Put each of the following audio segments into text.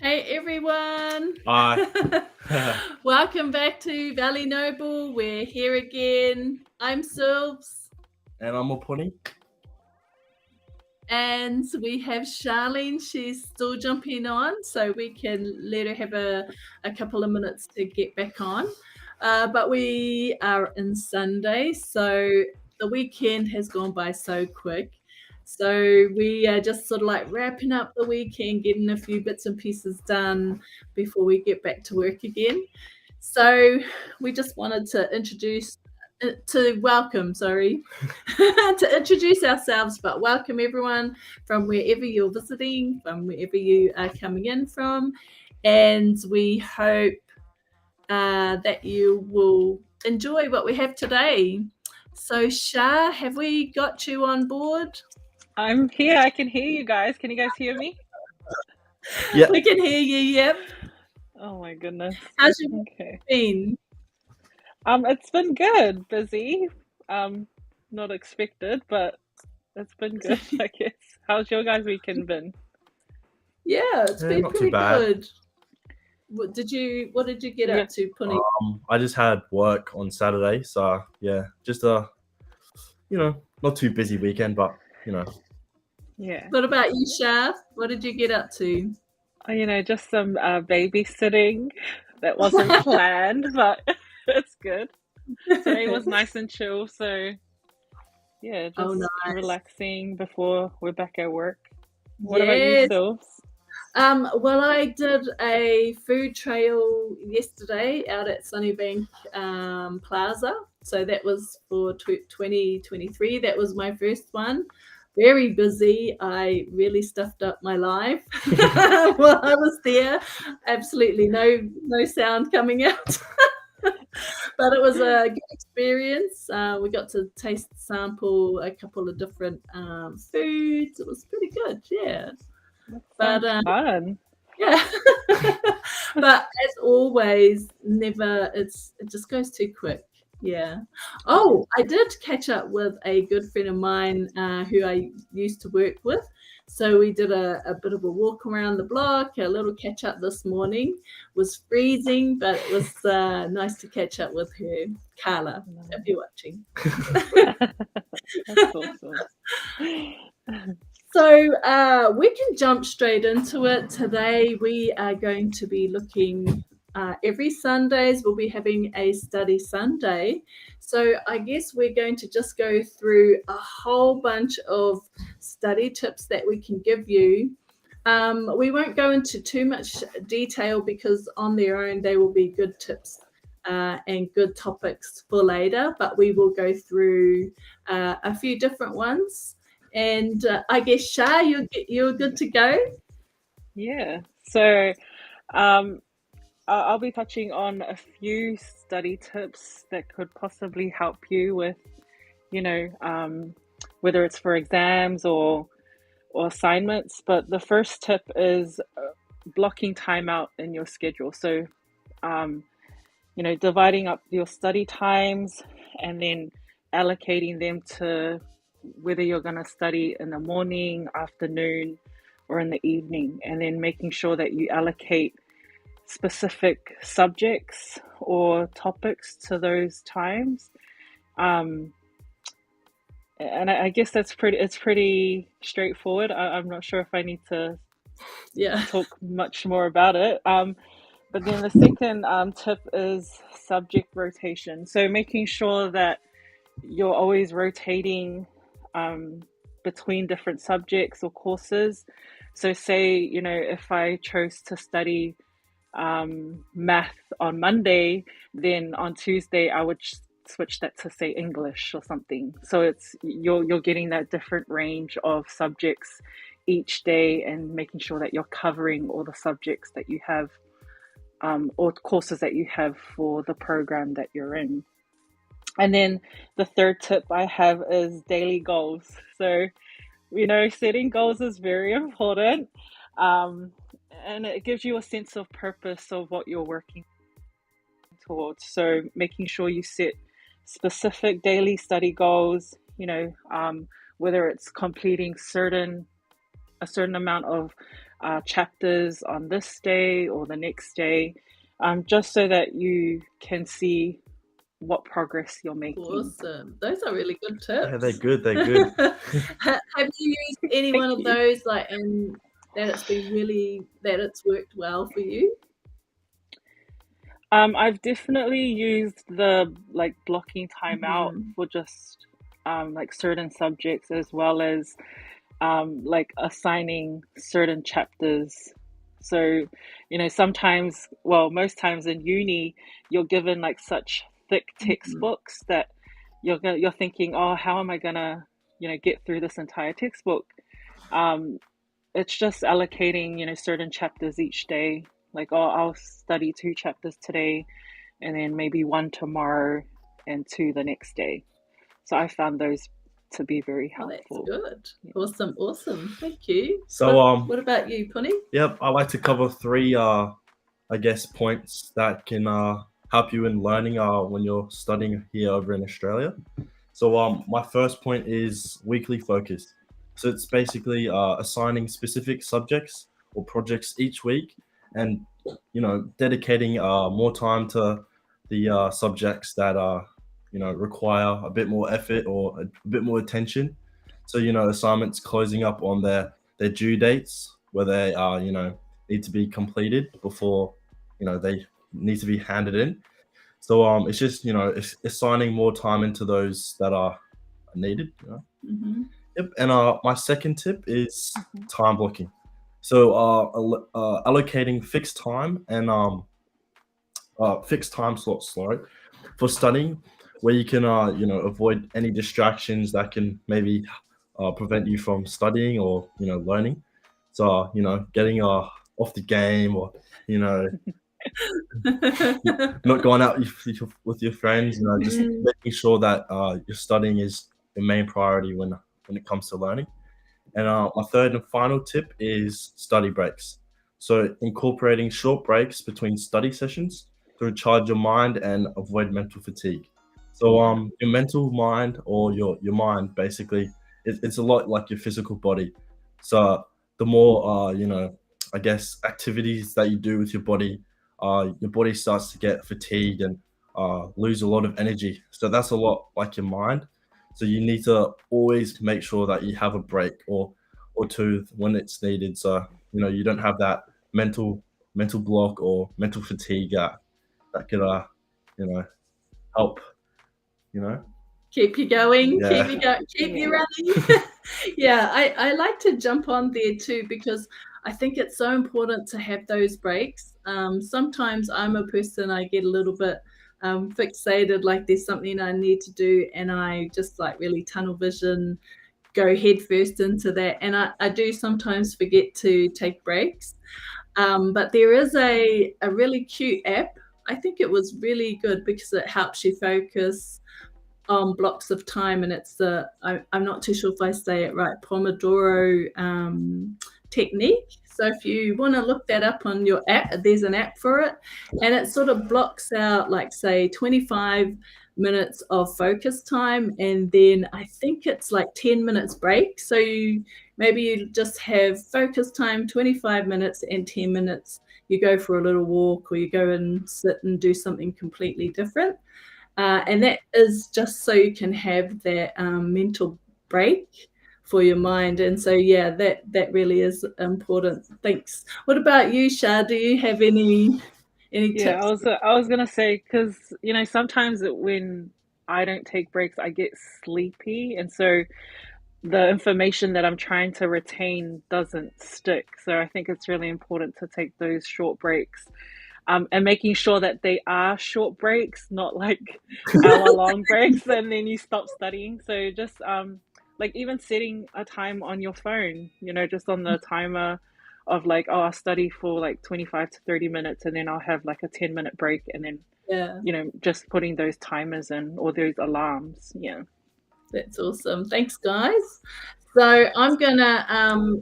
Hey everyone! Hi. Welcome back to Valley Noble. We're here again. I'm Sylves, And I'm Pony. and we have Charlene. She's still jumping on, so we can let her have a couple of minutes to get back on. But we are in Sunday, so the weekend has gone by so quick. So we are just sort of like wrapping up the weekend, getting a few bits and pieces done before we get back to work again. So we just wanted to to introduce ourselves, but welcome everyone from wherever you're visiting, from wherever you are coming in from, and we hope that you will enjoy what we have today. So, Shah, have we got you on board? I'm here. I can hear you guys. Can you guys hear me? Yeah. We can hear you. Yep. Oh my goodness. How's your Okay. been? It's been good. Busy. Not expected, but it's been good, I guess. How's your guys' weekend been? Yeah, it's been not too pretty bad. good. What did you get Yeah. up to, Puni? I just had work on Saturday, so yeah, just not too busy weekend, but Yeah. What about you, Shah? What did you get up to? Just some babysitting that wasn't planned, but it's good. Today was nice and chill, so yeah, Oh, just nice. relaxing before we're back at work. What about Yes. yourselves? Well, I did a food trail yesterday out at Sunnybank Plaza. So that was for 2023. That was my first one. Very busy. I really stuffed up my life while I was there. Absolutely no sound coming out. But it was a good experience. We got to taste sample a couple of different foods. It was pretty good, yeah. That sounds fun. Yeah. But as always, it just goes too quick. Yeah. Oh, I did catch up with a good friend of mine who I used to work with. So we did a bit of a walk around the block, a little catch up this morning. It was freezing, but it was nice to catch up with her. Carla, if you're watching. That's awesome. So we can jump straight into it. Today we are going to be looking every Sundays we'll be having a study Sunday. So I guess we're going to just go through a whole bunch of study tips that we can give you. We won't go into too much detail because on their own they will be good tips and good topics for later, but we will go through a few different ones. And I guess, Shah, you're good to go? Yeah. So I'll be touching on a few study tips that could possibly help you with, whether it's for exams or assignments. But the first tip is blocking time out in your schedule. So, dividing up your study times and then allocating them to whether you're going to study in the morning, afternoon, or in the evening, and then making sure that you allocate specific subjects or topics to those times. And I guess it's pretty straightforward. I'm not sure if I need to talk much more about it. But then the second tip is subject rotation. So making sure that you're always rotating between different subjects or courses. So say, if I chose to study math on Monday, then on Tuesday I would switch that to say English or something. So it's you're getting that different range of subjects each day and making sure that you're covering all the subjects that you have or courses that you have for the program that you're in. And then the third tip I have is daily goals. So, setting goals is very important. And it gives you a sense of purpose of what you're working towards. So making sure you set specific daily study goals, whether it's completing a certain amount of chapters on this day or the next day, just so that you can see what progress you're making. Awesome. Those are really good Yeah, they're tips. good. They're good. Have you used any one Thank of you. those, like, and that it's worked well for you? I've definitely used the like blocking time out Mhm. for just like certain subjects, as well as like assigning certain chapters. So, sometimes, well, most times in uni, you're given like such thick Mhm. textbooks that you're thinking, oh, how am I gonna, get through this entire textbook? It's just allocating, certain chapters each day. Like, oh, I'll study 2 chapters today, and then maybe 1 tomorrow, and 2 the next day. So I found those to be very Oh, that's helpful. good. Yeah. Awesome. Thank you. So What about you, Puni? yep, I like to cover 3 I guess points that can help you in learning when you're studying here over in Australia. So my first point is weekly focus. So it's basically assigning specific subjects or projects each week, and dedicating more time to the subjects that require a bit more effort or a bit more attention. So assignments closing up on their due dates, where they need to be completed before they need to be handed in. So it's just it's assigning more time into those that are needed. Mm-hmm. Yep. And my second tip is Mhm. time blocking. So allocating fixed time and fixed time slots, sorry, for studying, where you can avoid any distractions that can maybe prevent you from studying or learning. So getting off the game, or you know not going out with your friends, just Mm. making sure that your studying is the main priority when it comes to learning. And my third and final tip is study breaks. So incorporating short breaks between study sessions to recharge your mind and avoid mental fatigue. So your mental mind, or your mind, basically, it's a lot like your physical body. So the more I guess activities that you do with your body starts to get fatigued and lose a lot of energy. So that's a lot like your mind. So you need to always make sure that you have a break or two when it's needed. So you don't have that mental block or mental fatigue that could you know help. You know. Keep you going, keep Yeah. you going, keep you Yeah. running. Yeah, I like to jump on there too, because I think it's so important to have those breaks. Sometimes I'm a person, I get a little bit fixated, like there's something I need to do, and I just like really tunnel vision, go head first into that. And I do sometimes forget to take breaks. But there is a really cute app. I think it was really good because it helps you focus blocks of time, and it's I'm not too sure if I say it right, Pomodoro technique. So if you want to look that up on your app, there's an app for it, and it sort of blocks out, like, say 25 minutes of focus time, and then I think it's like 10 minutes break. So maybe you just have focus time 25 minutes, and 10 minutes you go for a little walk, or you go and sit and do something completely different. And that is just so you can have that mental break for your mind. And so, yeah, that really is important. Thanks. What about you, Shah? Do you have any Yeah, tips? I was gonna say, because sometimes when I don't take breaks, I get sleepy, and so the information that I'm trying to retain doesn't stick. So I think it's really important to take those short breaks, and making sure that they are short breaks, not like hour-long breaks, and then you stop studying. So just like even setting a time on your phone, just on the timer of like, oh, I'll study for like 25 to 30 minutes, and then I'll have like a 10-minute break, and then Yeah, just putting those timers in, or those alarms. Yeah. that's awesome. Thanks, guys. So I'm gonna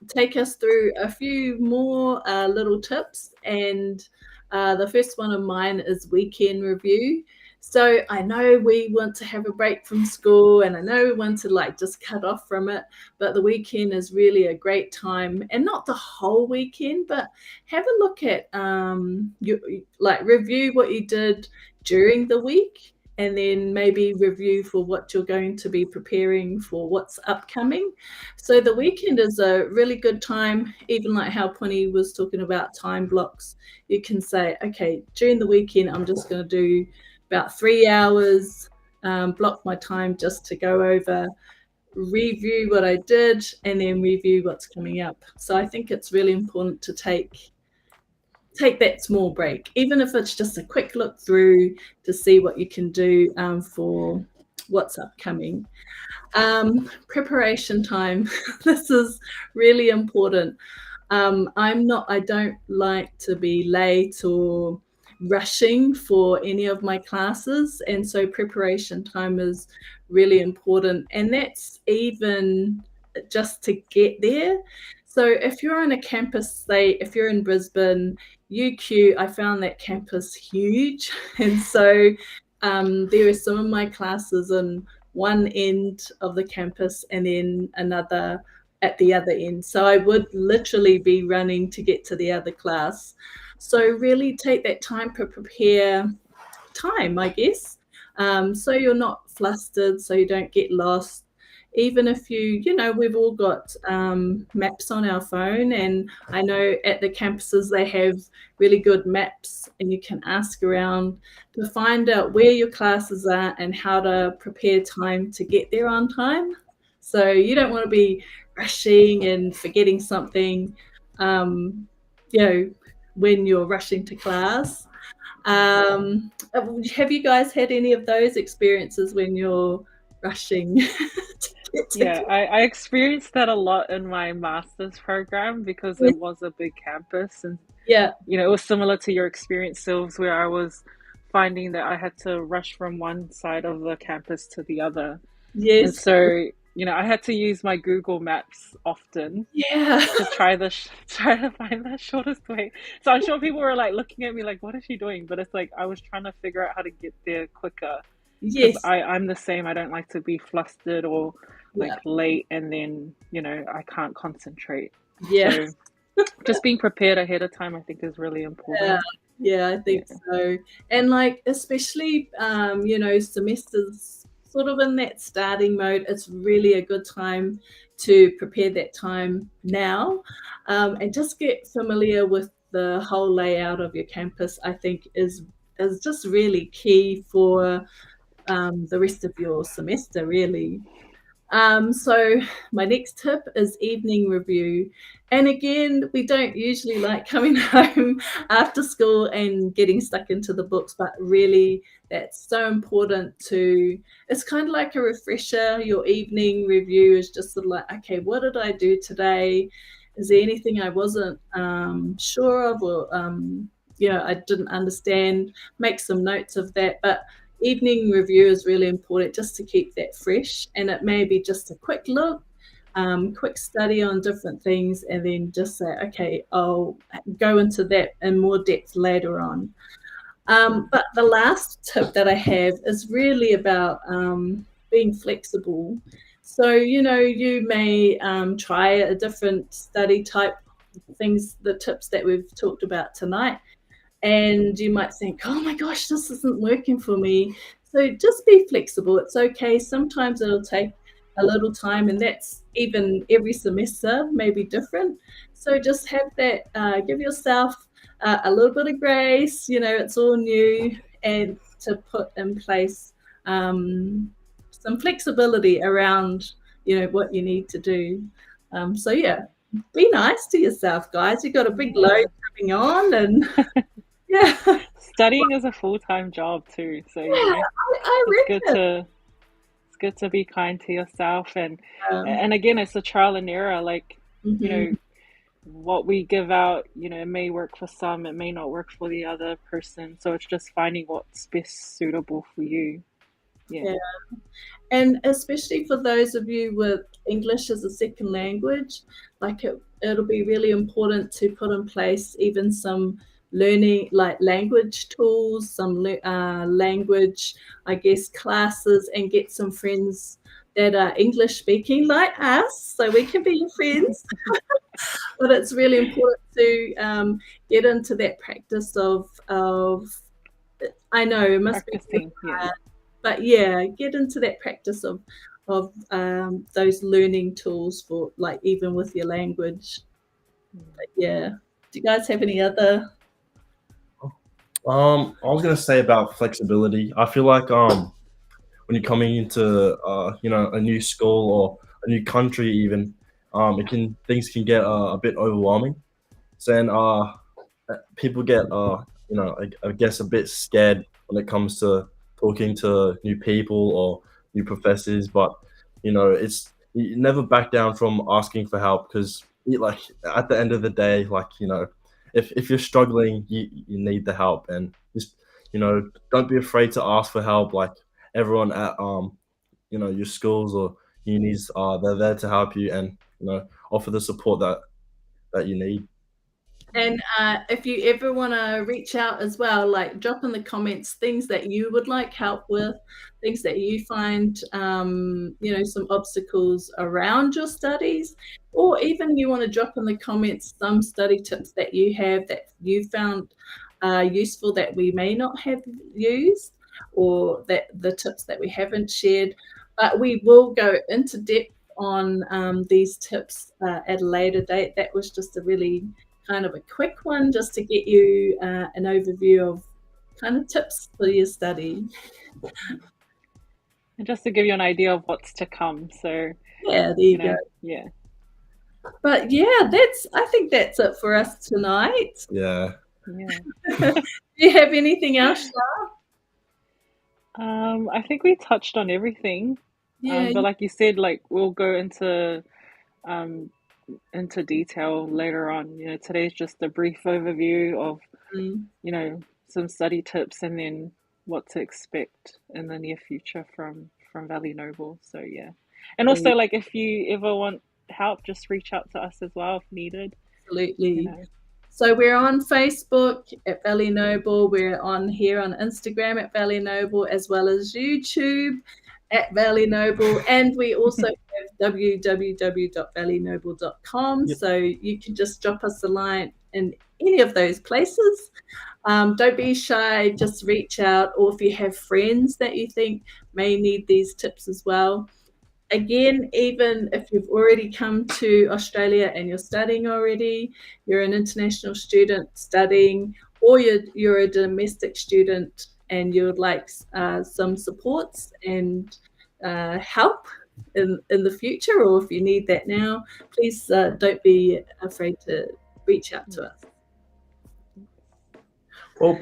take us through a few more little tips, and the first one of mine is weekend review. So I know we want to have a break from school, and I know we want to like just cut off from it, but the weekend is really a great time, and not the whole weekend, but have a look at like review what you did during the week, and then maybe review for what you're going to be preparing for what's upcoming. So the weekend is a really good time, even like how Pony was talking about time blocks. You can say, okay, during the weekend, I'm just going to do about 3 hours, block my time just to go over, review what I did, and then review what's coming up. So I think it's really important to take that small break, even if it's just a quick look through to see what you can do for what's upcoming. Preparation time. This is really important. I don't like to be late or rushing for any of my classes, and so preparation time is really important, and that's even just to get there. So if you're on a campus, say if you're in Brisbane, UQ, I found that campus huge, and so there are some of my classes on one end of the campus and then another at the other end. So I would literally be running to get to the other class. So really take that time to prepare time, I guess. So you're not flustered, so you don't get lost. Even if we've all got maps on our phone, and I know at the campuses they have really good maps, and you can ask around to find out where your classes are and how to prepare time to get there on time. So you don't want to be rushing and forgetting something, when you're rushing to class. Have you guys had any of those experiences when you're rushing to get to Yeah, I experienced that a lot in my master's program because class? it was a big campus, and Yeah, it was similar to your experience, Sylves, where I was finding that I had to rush from one side of the campus to the other. And yes, so, I had to use my Google Maps often yeah, to try try to find the shortest way. So I'm sure people were like looking at me like, what is she doing? But it's like I was trying to figure out how to get there quicker because yes, I'm the same. I don't like to be flustered or like yeah, late and then, I can't concentrate. yeah. So just being prepared ahead of time, I think, is really Yeah, important. yeah, I think Yeah. so. And like especially semesters sort of in that starting mode, it's really a good time to prepare that time now. And just get familiar with the whole layout of your campus, I think is just really key for the rest of your semester, really. So my next tip is evening review. And again, we don't usually like coming home after school and getting stuck into the books, but really that's so important it's kind of like a refresher. Your evening review is just sort of like, okay, what did I do today? Is there anything I wasn't sure of, or I didn't understand? Make some notes of that. But evening review is really important just to keep that fresh, and it may be just a quick look, quick study on different things, and then just say, okay, I'll go into that in more depth later on. But the last tip that I have is really about being flexible. So you may try a different study type, things, the tips that we've talked about tonight, and you might think, oh my gosh, this isn't working for me. So just be flexible. It's okay. Sometimes it'll take a little time, and that's even every semester may be different. So just have that, give yourself a little bit of grace. It's all new, and to put in place some flexibility around, what you need to do. So yeah, be nice to yourself, guys. You've got a big load Yeah. coming on, and yeah. Studying is a full-time job too, so Yeah, I it's good reckon. to be kind to yourself, and Um, again, it's a trial and error. Like, you mhm. know, what we give out, it may work for some, it may not work for the other person. So it's just finding what's best suitable for you. Yeah. Yeah. And especially for those of you with English as a second language, like it'll be really important to put in place even some learning like language tools, some language, I guess, classes, and get some friends that are English speaking like us, so we can be your friends. But it's really important to get into that practice of I know it must be Practicing, yeah. but yeah, get into that practice of those learning tools for like even with your language. But yeah, do you guys have any other? I was gonna say about flexibility. I feel like when you're coming into a new school or a new country even, things can get a bit overwhelming. So then people get I guess a bit scared when it comes to talking to new people or new professors. But it's you never back down from asking for help, because like at the end of the day, like if you're struggling, you need the help. And just don't be afraid to ask for help. Like everyone at your schools or unis, they're there to help you and offer the support that you need. And if you ever want to reach out as well, like drop in the comments things that you would like help with, things that you find, some obstacles around your studies, or even you want to drop in the comments some study tips that you have that you found useful that we may not have used, or that the tips that we haven't shared. But we will go into depth on these tips at a later date. That was just a really kind of a quick one just to get you an overview of kind of tips for your study. And just to give you an idea of what's to come. So, Yeah, there you go. Yeah. But yeah, I think that's it for us tonight. Yeah. Yeah. Do you have anything else, Shah? I think we touched on everything. Yeah, but like you said, like we'll go into detail later on. Today's just a brief overview of some study tips and then what to expect in the near future from Valley Noble. So yeah, and also like if you ever want help, just reach out to us as well if needed. Absolutely. So we're on Facebook at Valley Noble. We're on here on Instagram at Valley Noble, as well as YouTube at Valley Noble, and we also have www.valleynoble.com. Yep. So you can just drop us a line in any of those places. Don't be shy, just reach out, or if you have friends that you think may need these tips as well. Again, even if you've already come to Australia and you're studying already, you're an international student studying, or you're a domestic student and you would like some supports and help in the future, or if you need that now, please don't be afraid to reach out to us. Well,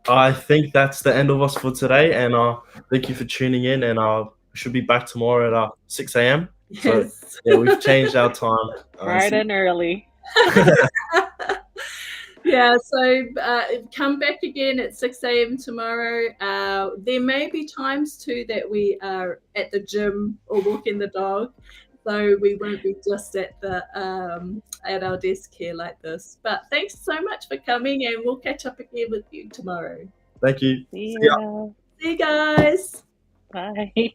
I think that's the end of us for today, and thank you for tuning in, and we should be back tomorrow at 6 a.m. Yes. So yeah, we've changed our time. Bright and early. Yeah, so come back again at 6 a.m. tomorrow. There may be times too that we are at the gym or walking the dog, so we won't be just at our desk here like this. But thanks so much for coming, and we'll catch up again with you tomorrow. Thank you. See ya. See you guys. Bye.